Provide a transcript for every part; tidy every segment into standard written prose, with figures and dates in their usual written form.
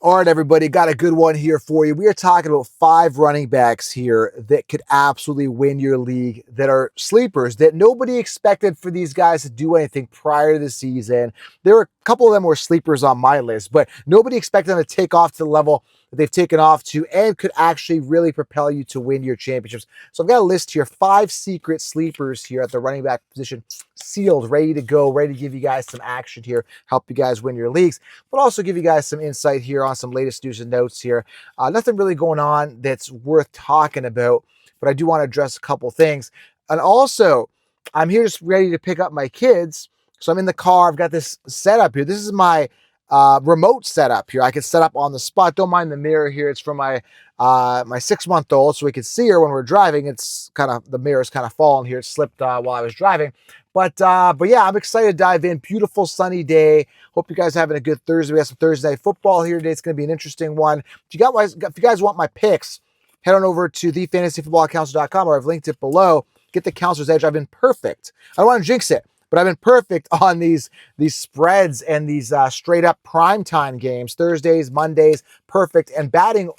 All right, everybody, got a good one here for you. We are talking about 5 running backs here that could absolutely win your league, that are sleepers, that nobody expected for these guys to do anything prior to the season. There were a couple of them were sleepers on my list, but nobody expected them to take off to the level that they've taken off to and could actually really propel you to win your championships. So I've got a list here, 5 secret sleepers here at the running back position, sealed, ready to go, ready to give you guys some action here, help you guys win your leagues, but also give you guys some insight here on some latest news and notes here. Nothing really going on that's worth talking about, but I do want to address a couple things. And also, I'm here just ready to pick up my kids. So I'm in the car. I've got this setup here. This is my remote setup here. I can set up on the spot. Don't mind the mirror here. It's from my 6-month-old, so we can see her when we're driving. It's kind of, the mirror's kind of fallen here. It slipped while I was driving. But yeah, I'm excited to dive in. Beautiful sunny day. Hope you guys are having a good Thursday. We have some Thursday night football here today. It's going to be an interesting one. If you guys want my picks, head on over to thefantasyfootballcounselor.com, or I've linked it below. Get the counselor's edge. I've been perfect. I don't want to jinx it, but I've been perfect on these spreads and these straight up primetime games. Thursdays, Mondays, perfect. And batting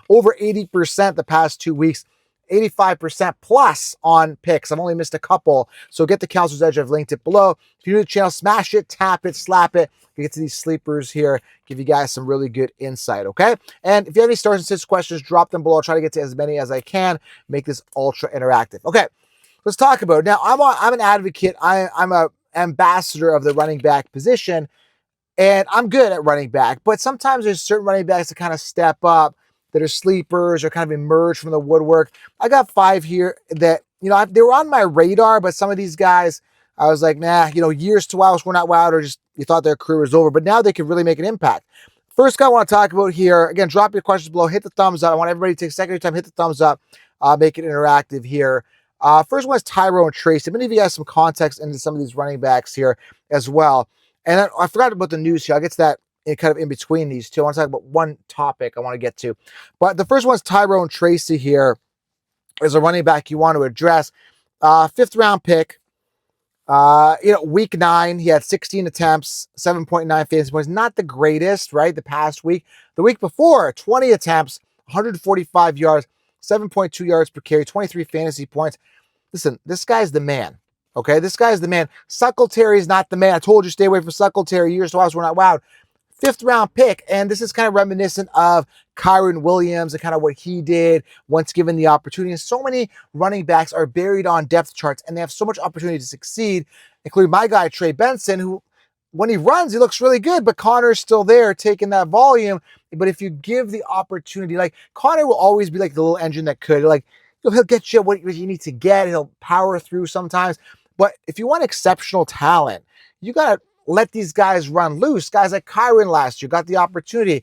over 80% the past 2 weeks. 85% plus on picks. I've only missed a couple. So get the counselor's edge. I've linked it below. If you're new to the channel, smash it, tap it, slap it. You get to these sleepers here. Give you guys some really good insight, okay? And if you have any stars and sits questions, drop them below. I'll try to get to as many as I can. Make this ultra interactive. Okay, let's talk about it. Now, I'm an advocate. I'm a ambassador of the running back position, and I'm good at running back. But sometimes there's certain running backs that kind of step up, that are sleepers or kind of emerge from the woodwork. I got 5 here that, they were on my radar, but some of these guys, I was like, nah, years to wows were not wowed, or just you thought their career was over, but now they could really make an impact. First guy I want to talk about here, again, drop your questions below, hit the thumbs up. I want everybody to take a second time, hit the thumbs up, make it interactive here. First one is Tyrone Tracy. I'm going to give you guys some context into some of these running backs here as well. And I forgot about the news here. I'll get to that kind of in between these two. I want to talk about one topic I want to get to. But the first one's Tyrone Tracy here as a running back you want to address. 5th round pick. Week 9, he had 16 attempts, 7.9 fantasy points. Not the greatest, right? The past week. The week before, 20 attempts, 145 yards, 7.2 yards per carry, 23 fantasy points. Listen, this guy's the man. Okay, this guy's the man. Suckletary is not the man. I told you, stay away from Suckletary. Years to us, we're not wowed. 5th round pick, and this is kind of reminiscent of Kyren Williams and kind of what he did once given the opportunity. And so many running backs are buried on depth charts, and they have so much opportunity to succeed, including my guy, Trey Benson, who, when he runs, he looks really good, but Connor's still there taking that volume. But if you give the opportunity, like, Connor will always be like the little engine that could, like, he'll get you what you need to get. He'll power through sometimes. But if you want exceptional talent, you got to let these guys run loose. Guys like Kyren last year got the opportunity.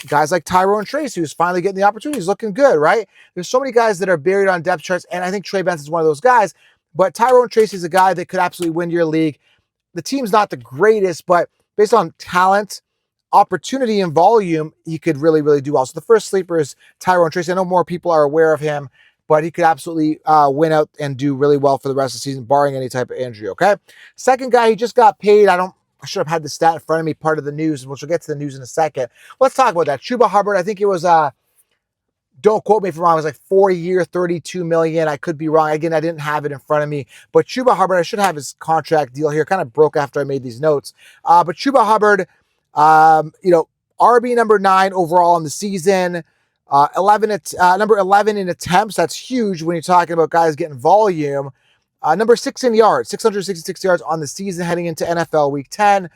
Guys like Tyrone Tracy, who's finally getting the opportunity. He's looking good, right? There's so many guys that are buried on depth charts, and I think Trey Benson is one of those guys. But Tyrone Tracy is a guy that could absolutely win your league. The team's not the greatest, but based on talent, opportunity, and volume, he could really, really do well. So the first sleeper is Tyrone Tracy. I know more people are aware of him, but he could absolutely win out and do really well for the rest of the season, barring any type of injury, okay? Second guy, he just got paid. I should have had the stat in front of me, part of the news, which we'll get to the news in a second. Let's talk about that. Chuba Hubbard, I think it was, don't quote me if I'm wrong, it was like 4 year, $32 million. I could be wrong. Again, I didn't have it in front of me. But Chuba Hubbard, I should have his contract deal here. Kind of broke after I made these notes. But Chuba Hubbard, RB number 9 overall in the season. Number 11 in attempts. That's huge when you're talking about guys getting volume. Number 6 in yards, 666 yards on the season heading into NFL Week 10.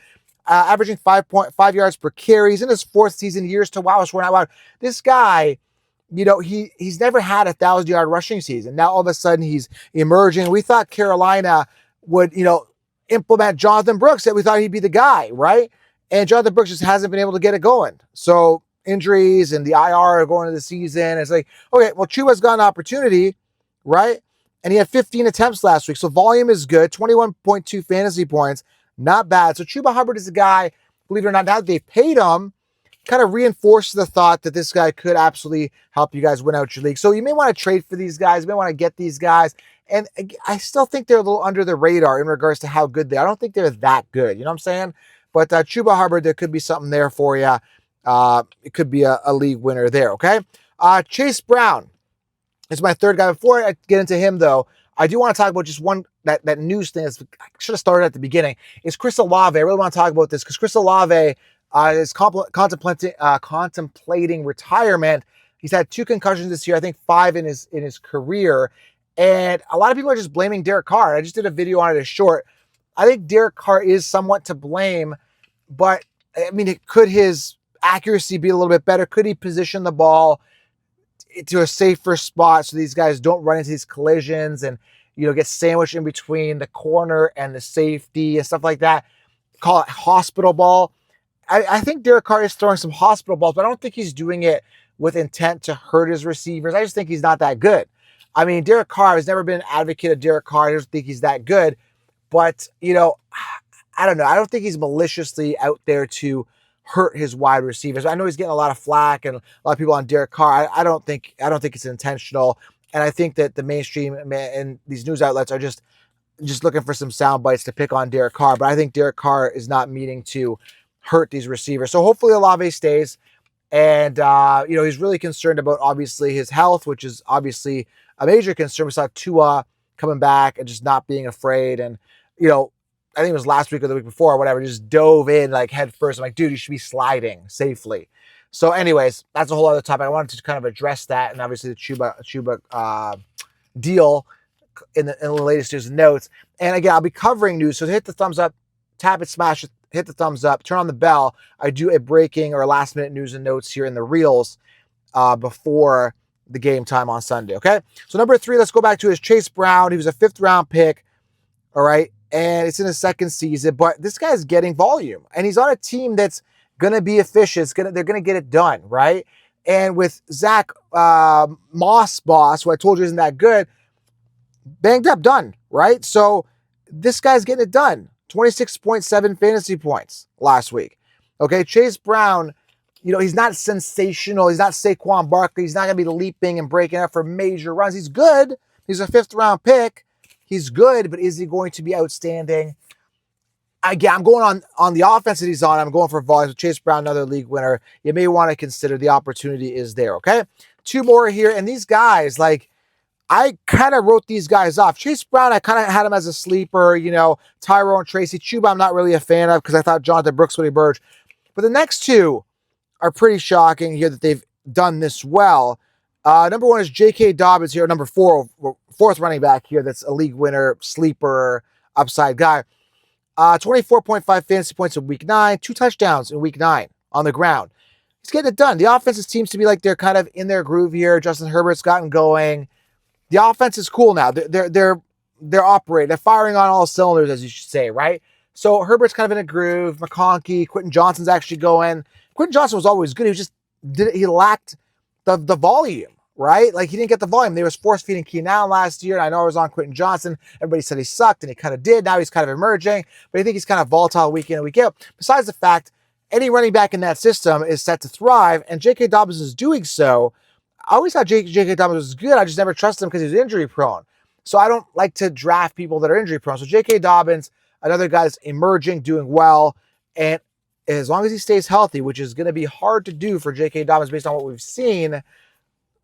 Averaging 5.5 yards per carry. He's in his 4th season, years to wow. We're not wow. This guy, he's never had a 1,000-yard rushing season. Now all of a sudden he's emerging. We thought Carolina would, implement Jonathan Brooks. That we thought he'd be the guy, right? And Jonathan Brooks just hasn't been able to get it going. So injuries and the IR are going into the season. It's like, okay, well, Chuba's got an opportunity, right? And he had 15 attempts last week. So volume is good. 21.2 fantasy points. Not bad. So Chuba Hubbard is a guy, believe it or not, now that they've paid him, kind of reinforces the thought that this guy could absolutely help you guys win out your league. So you may want to trade for these guys. You may want to get these guys. And I still think they're a little under the radar in regards to how good they are. I don't think they're that good. You know what I'm saying? But Chuba Hubbard, there could be something there for you. it could be a league winner there, okay? Chase Brown is my third guy. Before I get into him, though, I do want to talk about just one that news thing that I should have started at the beginning. Is Chris Olave. I really want to talk about this because Chris Olave is contemplating retirement. He's had 2 concussions this year, I think 5 in his career. And a lot of people are just blaming Derek Carr. I just did a video on it as short. I think Derek Carr is somewhat to blame, but I mean, could his accuracy be a little bit better? Could he position the ball to a safer spot so these guys don't run into these collisions and, get sandwiched in between the corner and the safety and stuff like that? Call it hospital ball. I think Derek Carr is throwing some hospital balls, but I don't think he's doing it with intent to hurt his receivers. I just think he's not that good. I mean, Derek Carr has never been an advocate of Derek Carr. I just think he's that good. But, I don't know. I don't think he's maliciously out there to hurt his wide receivers. I know he's getting a lot of flack and a lot of people on Derek Carr. I don't think it's intentional. And I think that the mainstream and these news outlets are just looking for some sound bites to pick on Derek Carr. But I think Derek Carr is not meaning to hurt these receivers. So hopefully Olave stays. And, he's really concerned about, obviously, his health, which is obviously a major concern. We saw Tua coming back and just not being afraid. And, I think it was last week or the week before or whatever, just dove in like head first. I'm like, dude, you should be sliding safely. So anyways, that's a whole other topic. I wanted to kind of address that. And obviously the Chuba deal in the latest news and notes. And again, I'll be covering news. So hit the thumbs up, tap it, smash it, hit the thumbs up, turn on the bell. I do a breaking or last minute news and notes here in the reels before the game time on Sunday. Okay. So number 3, let's go back to his Chase Brown. He was a 5th round pick. All right. And it's in his 2nd season, but this guy's getting volume and he's on a team that's going to be efficient. They're going to get it done. Right. And with Zach Moss, who I told you isn't that good, banged up, done. Right. So this guy's getting it done. 26.7 fantasy points last week. Okay. Chase Brown, he's not sensational. He's not Saquon Barkley. He's not going to be leaping and breaking out for major runs. He's good. He's a 5th round pick. He's good, but is he going to be outstanding? Again, I'm going on the offense that he's on. I'm going for volume. Chase Brown, another league winner. You may want to consider the opportunity is there, okay? 2 more here. And these guys, I kind of wrote these guys off. Chase Brown, I kind of had him as a sleeper, Tyrone Tracy. Chuba, I'm not really a fan of because I thought Jonathan Brooks would emerge. But the next 2 are pretty shocking here that they've done this well. Number 1 is J.K. Dobbins here. Number 4, 4th running back here. That's a league winner, sleeper, upside guy. 24.5 fantasy points in week 9, 2 touchdowns in week 9 on the ground. He's getting it done. The offense seems to be like they're kind of in their groove here. Justin Herbert's gotten going. The offense is cool now. They're operating. They're firing on all cylinders, as you should say, right? So Herbert's kind of in a groove. McConkey, Quentin Johnston's actually going. Quentin Johnston was always good. He lacked the volume, right? Like he didn't get the volume. They was force feeding Keenan Allen last year. And I know I was on Quentin Johnston. Everybody said he sucked and he kind of did. Now he's kind of emerging, but I think he's kind of volatile week in and week out. Besides the fact, any running back in that system is set to thrive, and J.K. Dobbins is doing so. I always thought J.K. Dobbins was good. I just never trusted him because he's injury prone. So I don't like to draft people that are injury prone. So J.K. Dobbins, another guy that's emerging, doing well, and as long as he stays healthy, which is going to be hard to do for J.K. Dobbins based on what we've seen,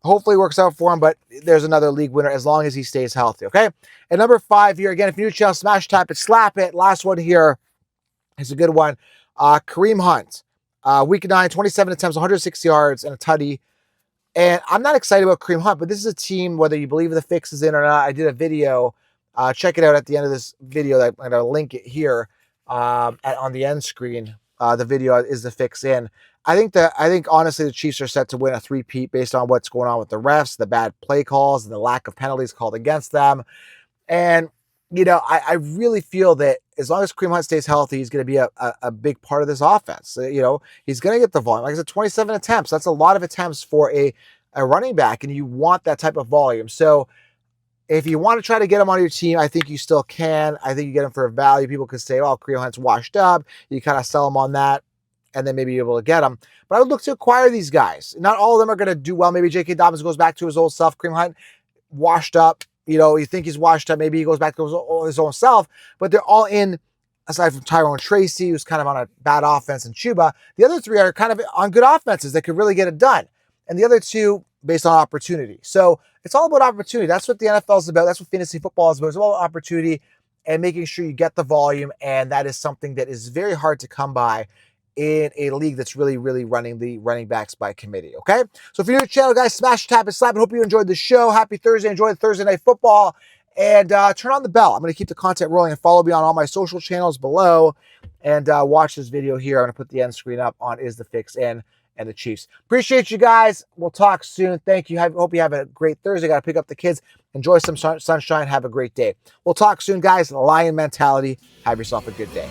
hopefully it works out for him, but there's another league winner as long as he stays healthy, okay? And number 5 here, again, if you're new to the channel, smash, tap it, slap it. Last one here is a good one. Kareem Hunt, week 9, 27 attempts, 106 yards, and a tutty. And I'm not excited about Kareem Hunt, but this is a team, whether you believe the fix is in or not. I did a video. Check it out at the end of this video. I'm going to link it here on the end screen. The video is the fix in. I think honestly the Chiefs are set to win a 3-peat based on what's going on with the refs, the bad play calls, and the lack of penalties called against them. And I really feel that as long as Kareem Hunt stays healthy, he's going to be a big part of this offense. He's going to get the volume. Like I said, 27 attempts. That's a lot of attempts for a running back, and you want that type of volume. So if you want to try to get him on your team, I think you still can. I think you get him for a value. People could say, oh, Kareem Hunt's washed up. You kind of sell him on that, and then maybe you're able to get him. But I would look to acquire these guys. Not all of them are going to do well. Maybe J.K. Dobbins goes back to his old self. Kareem Hunt, washed up. You think he's washed up. Maybe he goes back to his own self. But they're all in aside from Tyrone Tracy, who's kind of on a bad offense, and Chuba, the other three are kind of on good offenses that could really get it done. And the other two based on opportunity. So it's all about opportunity. That's what the NFL is about. That's what fantasy football is about. It's all about opportunity and making sure you get the volume. And that is something that is very hard to come by in a league that's really, really running the running backs by committee, okay? So if you're new to the channel, guys, smash, tap, and slap. I hope you enjoyed the show. Happy Thursday. Enjoy the Thursday Night Football. And turn on the bell. I'm going to keep the content rolling, and follow me on all my social channels below. And watch this video here. I'm going to put the end screen up on Is the Fix and the Chiefs. Appreciate you guys. We'll talk soon. Thank you. Hope you have a great Thursday. Got to pick up the kids. Enjoy some sunshine. Have a great day. We'll talk soon, guys. Lion mentality. Have yourself a good day.